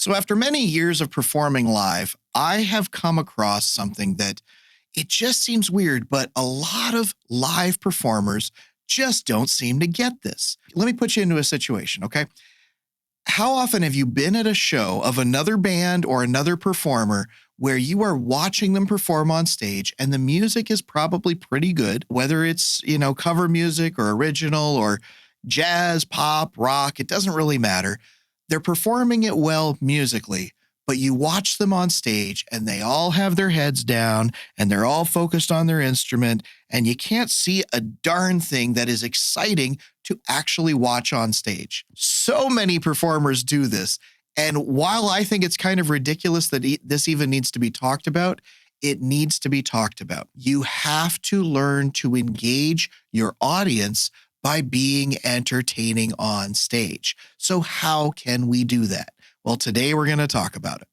So after many years of performing live, I have come across something that it just seems weird, but a lot of live performers just don't seem to get this. Let me put you into a situation, okay? How often have you been at a show of another band or another performer where you are watching them perform on stage and the music is probably pretty good, whether it's, cover music or original or jazz, pop, rock, it doesn't really matter. They're performing it well musically, but you watch them on stage and they all have their heads down and they're all focused on their instrument and you can't see a darn thing that is exciting to actually watch on stage. So many performers do this. And while I think it's kind of ridiculous that this even needs to be talked about, it needs to be talked about. You have to learn to engage your audience by being entertaining on stage. So how can we do that? Well, today we're going to talk about it.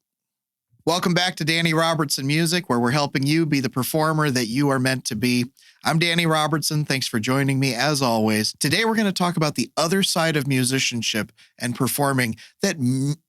Welcome back to Danny Robertson Music, where we're helping you be the performer that you are meant to be. I'm Danny Robertson. Thanks for joining me as always. Today we're going to talk about the other side of musicianship and performing that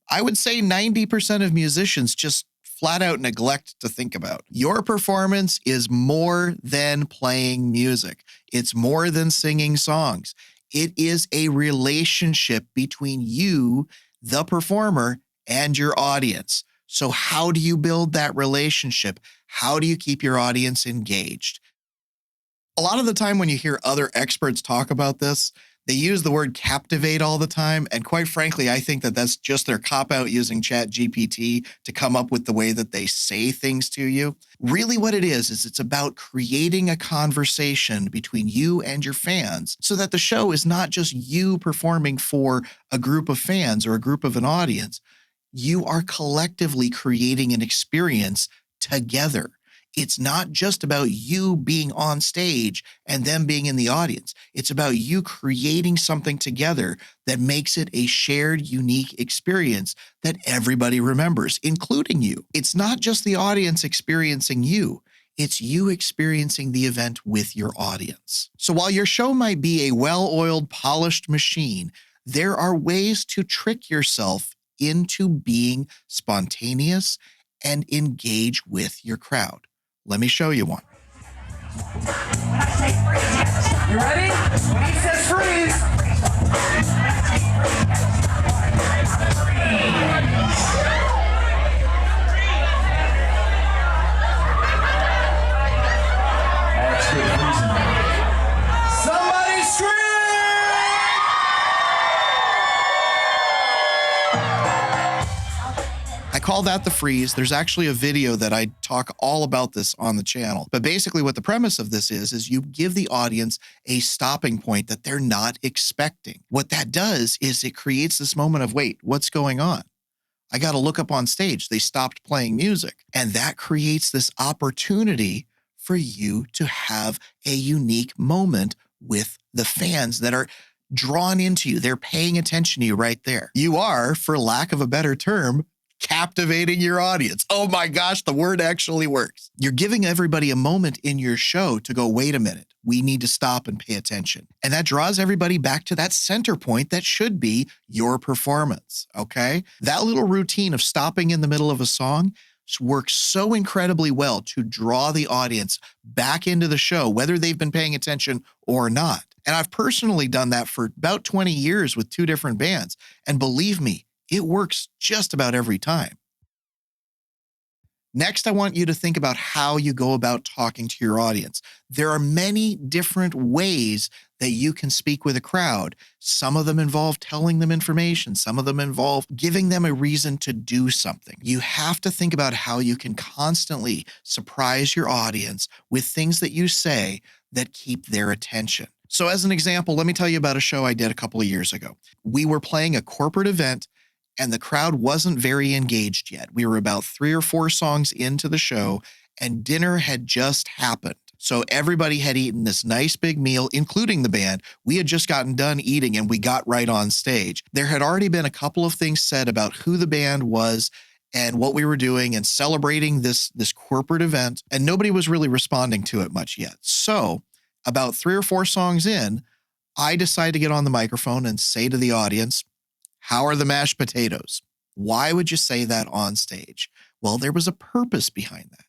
I would say 90% of musicians just flat out neglect to think about. Your performance is more than playing music. It's more than singing songs. It is a relationship between you, the performer, and your audience. So how do you build that relationship? How do you keep your audience engaged? A lot of the time when you hear other experts talk about this, they use the word captivate all the time. And quite frankly, I think that that's just their cop-out using ChatGPT to come up with the way that they say things to you. Really what it is it's about creating a conversation between you and your fans so that the show is not just you performing for a group of fans or a group of an audience. You are collectively creating an experience together. It's not just about you being on stage and them being in the audience. It's about you creating something together that makes it a shared, unique experience that everybody remembers, including you. It's not just the audience experiencing you. It's you experiencing the event with your audience. So while your show might be a well-oiled, polished machine, there are ways to trick yourself into being spontaneous and engage with your crowd. Let me show you one. You ready? When he says freeze. That's good freezing. Somebody scream! I call that the freeze. There's actually a video that I talk all about this on the channel. But basically what the premise of this is you give the audience a stopping point that they're not expecting. What that does is it creates this moment of, wait, what's going on? I got to look up on stage. They stopped playing music. And that creates this opportunity for you to have a unique moment with the fans that are drawn into you. They're paying attention to you right there. You are, for lack of a better term, captivating your audience. Oh my gosh, the word actually works. You're giving everybody a moment in your show to go, wait a minute, we need to stop and pay attention. And that draws everybody back to that center point that should be your performance, okay? That little routine of stopping in the middle of a song works so incredibly well to draw the audience back into the show, whether they've been paying attention or not. And I've personally done that for about 20 years with 2 different bands. And believe me, it works just about every time. Next, I want you to think about how you go about talking to your audience. There are many different ways that you can speak with a crowd. Some of them involve telling them information. Some of them involve giving them a reason to do something. You have to think about how you can constantly surprise your audience with things that you say that keep their attention. So as an example, let me tell you about a show I did a couple of years ago. We were playing a corporate event and the crowd wasn't very engaged yet. We were about 3 or 4 songs into the show and dinner had just happened. So everybody had eaten this nice big meal, including the band. We had just gotten done eating and we got right on stage. There had already been a couple of things said about who the band was and what we were doing and celebrating this corporate event, and nobody was really responding to it much yet. So about 3 or 4 songs in, I decided to get on the microphone and say to the audience, "How are the mashed potatoes?" Why would you say that on stage? Well, there was a purpose behind that.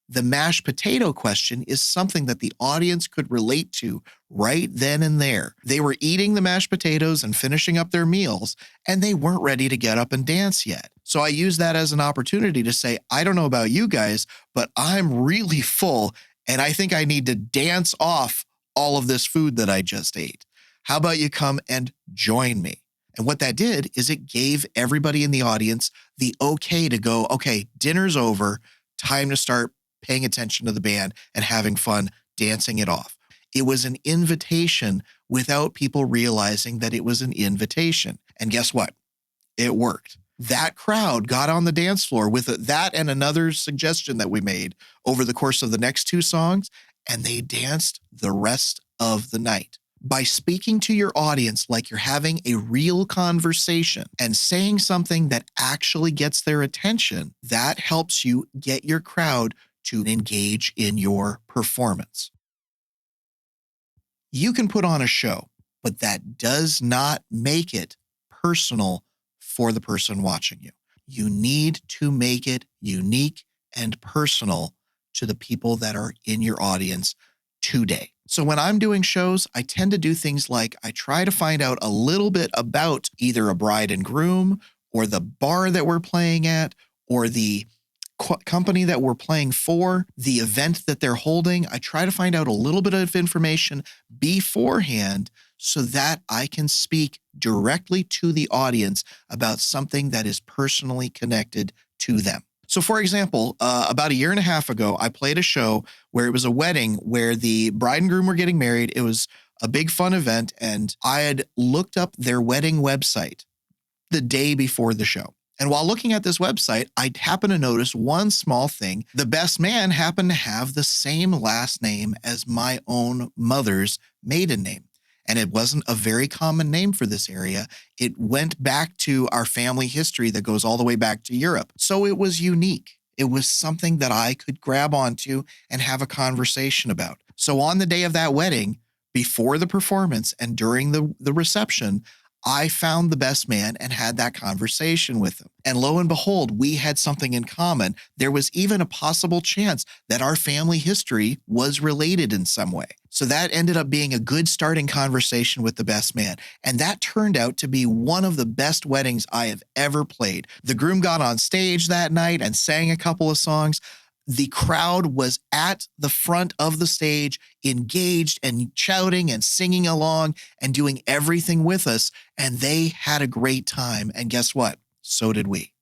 The mashed potato question is something that the audience could relate to right then and there. They were eating the mashed potatoes and finishing up their meals, and they weren't ready to get up and dance yet. So I use that as an opportunity to say, I don't know about you guys, but I'm really full, and I think I need to dance off all of this food that I just ate. How about you come and join me? And what that did is it gave everybody in the audience the okay to go, okay, dinner's over, time to start paying attention to the band and having fun, dancing it off. It was an invitation without people realizing that it was an invitation. And guess what? It worked. That crowd got on the dance floor with that and another suggestion that we made over the course of the next two songs, and they danced the rest of the night. By speaking to your audience like you're having a real conversation and saying something that actually gets their attention, that helps you get your crowd to engage in your performance. You can put on a show, but that does not make it personal for the person watching you. You need to make it unique and personal to the people that are in your audience today. So when I'm doing shows, I tend to do things like I try to find out a little bit about either a bride and groom or the bar that we're playing at or the company that we're playing for, the event that they're holding. I try to find out a little bit of information beforehand so that I can speak directly to the audience about something that is personally connected to them. So for example, about a year and a half ago, I played a show where it was a wedding where the bride and groom were getting married. It was a big fun event, and I had looked up their wedding website the day before the show. And while looking at this website, I happened to notice one small thing. The best man happened to have the same last name as my own mother's maiden name. And it wasn't a very common name for this area. It went back to our family history that goes all the way back to Europe. So it was unique. It was something that I could grab onto and have a conversation about. So on the day of that wedding, before the performance and during the reception, I found the best man and had that conversation with him. And lo and behold, we had something in common. There was even a possible chance that our family history was related in some way. So that ended up being a good starting conversation with the best man. And that turned out to be one of the best weddings I have ever played. The groom got on stage that night and sang a couple of songs. The crowd was at the front of the stage, engaged and shouting and singing along and doing everything with us. And they had a great time. And guess what? So did we.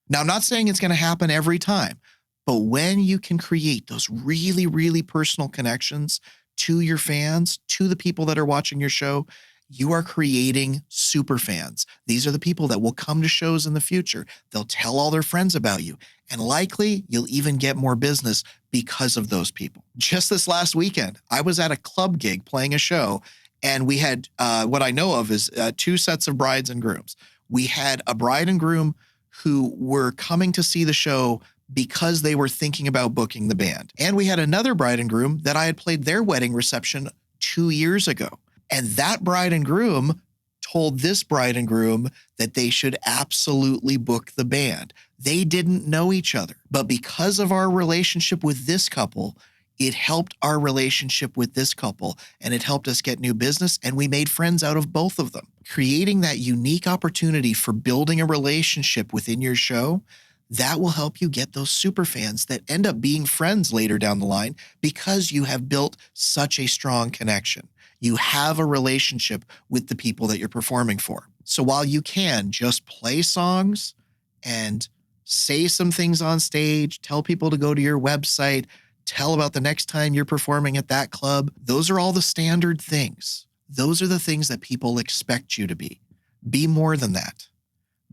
Now, I'm not saying it's going to happen every time, but when you can create those really, really personal connections to your fans, to the people that are watching your show, you are creating super fans. These are the people that will come to shows in the future. They'll tell all their friends about you. And likely you'll even get more business because of those people. Just this last weekend, I was at a club gig playing a show, and we had what I know of is two sets of brides and grooms. We had a bride and groom who were coming to see the show because they were thinking about booking the band. And we had another bride and groom that I had played their wedding reception 2 years ago. And that bride and groom told this bride and groom that they should absolutely book the band. They didn't know each other, but because of our relationship with this couple, it helped our relationship with this couple, and it helped us get new business, and we made friends out of both of them. Creating that unique opportunity for building a relationship within your show, that will help you get those super fans that end up being friends later down the line because you have built such a strong connection. You have a relationship with the people that you're performing for. So while you can just play songs and say some things on stage, tell people to go to your website, tell about the next time you're performing at that club, those are all the standard things. Those are the things that people expect you to be. Be more than that.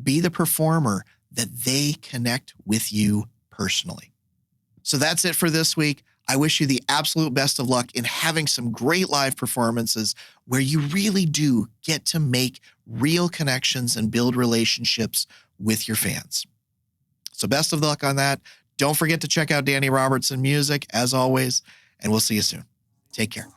Be the performer that they connect with you personally. So that's it for this week. I wish you the absolute best of luck in having some great live performances where you really do get to make real connections and build relationships with your fans. So best of luck on that. Don't forget to check out Danny Robertson music as always, and we'll see you soon. Take care.